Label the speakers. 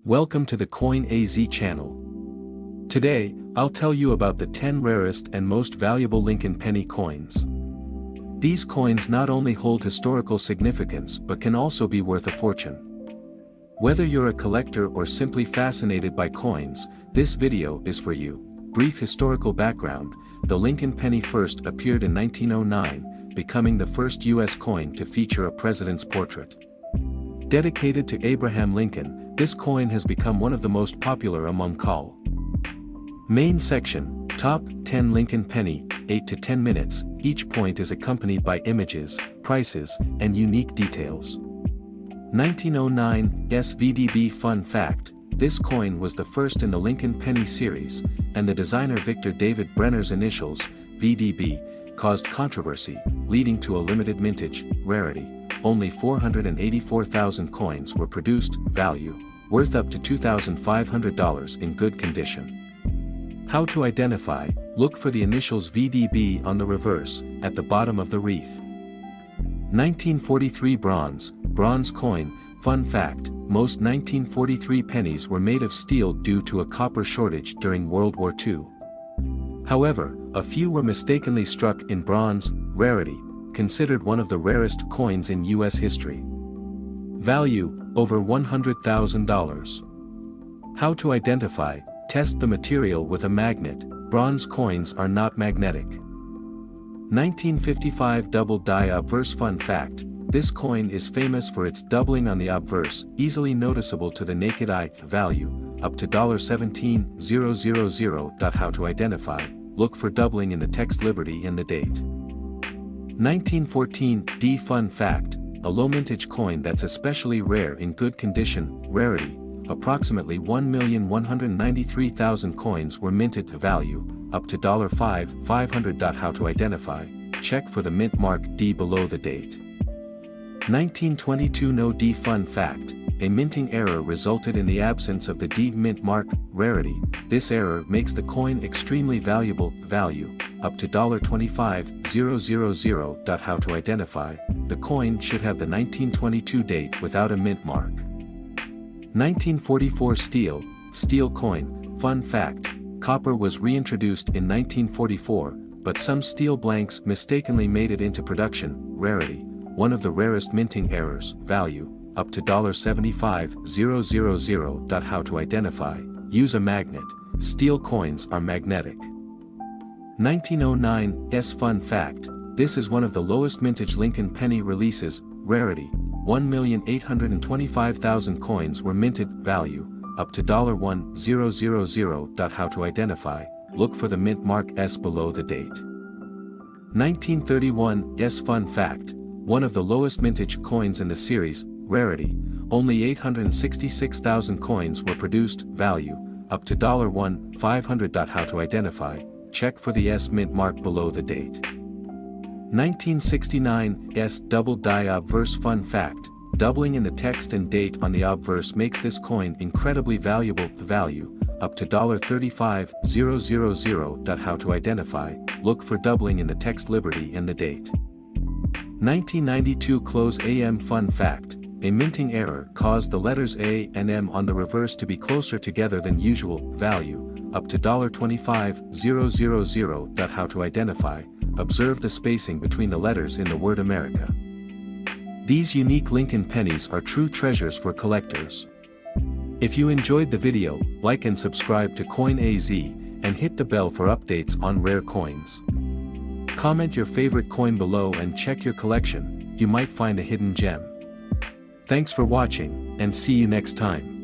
Speaker 1: Welcome to the COİN AZ channel. Today, I'll tell you about the 10 rarest and most valuable Lincoln penny coins. These coins not only hold historical significance but can also be worth a fortune. Whether you're a collector or simply fascinated by coins, this video is for you. Brief historical background: the Lincoln penny first appeared in 1909, becoming the first U.S. coin to feature a president's portrait. Dedicated to Abraham Lincoln, this coin has become one of the most popular among call. Main section, Top 10 Lincoln Penny, 8 to 10 minutes, each point is accompanied by images, prices, and unique details. 1909 SVDB Fun Fact: this coin was the first in the Lincoln Penny series, and the designer Victor David Brenner's initials, VDB, caused controversy, leading to a limited mintage, rarity. Only 484,000 coins were produced, value, worth up to $2,500 in good condition. How to identify: look for the initials VDB on the reverse, at the bottom of the wreath. 1943 Bronze coin. Fun fact: most 1943 pennies were made of steel due to a copper shortage during World War II. However, a few were mistakenly struck in bronze, rarity, considered one of the rarest coins in U.S. history. Value: over $100,000. How to identify: test the material with a magnet. Bronze coins are not magnetic. 1955 Doubled Die Obverse. Fun fact: this coin is famous for its doubling on the obverse, easily noticeable to the naked eye. Value: up to $17,000. How to identify: look for doubling in the text Liberty and the date. 1914 D. Fun fact: a low mintage coin that's especially rare in good condition, rarity. Approximately 1,193,000 coins were minted. Value: up to $500. How to identify: check for the mint mark D below the date. 1922 No D. Fun fact: a minting error resulted in the absence of the D mint mark, rarity. This error makes the coin extremely valuable. Value: up to $25,000. How to identify: the coin should have the 1922 date without a mint mark. 1944 Steel coin. Fun fact: copper was reintroduced in 1944, but some steel blanks mistakenly made it into production. Rarity: one of the rarest minting errors. Value: up to $75,000. How to identify: use a magnet. Steel coins are magnetic. 1909 S. Fun fact: this is one of the lowest mintage Lincoln penny releases, rarity. 1,825,000 coins were minted. Value: up to $1,000. How to identify: look for the mint mark S below the date. 1931 S. Fun fact: one of the lowest mintage coins in the series, rarity. Only 866,000 coins were produced. Value: up to $1,500. How to identify: check for the S mint mark below the date. 1969 S. Doubled Die Obverse. Fun fact: doubling in the text and date on the obverse makes this coin incredibly valuable. Value: up to $35,000. How to identify: look for doubling in the text Liberty and the date. 1992 Close AM. Fun fact: a minting error caused the letters A and M on the reverse to be closer together than usual. Value: up to $25,000. How to identify: observe the spacing between the letters in the word America. These unique Lincoln pennies are true treasures for collectors. If you enjoyed the video, like and subscribe to COİN AZ, and hit the bell for updates on rare coins. Comment your favorite coin below and check your collection, you might find a hidden gem. Thanks for watching, and see you next time.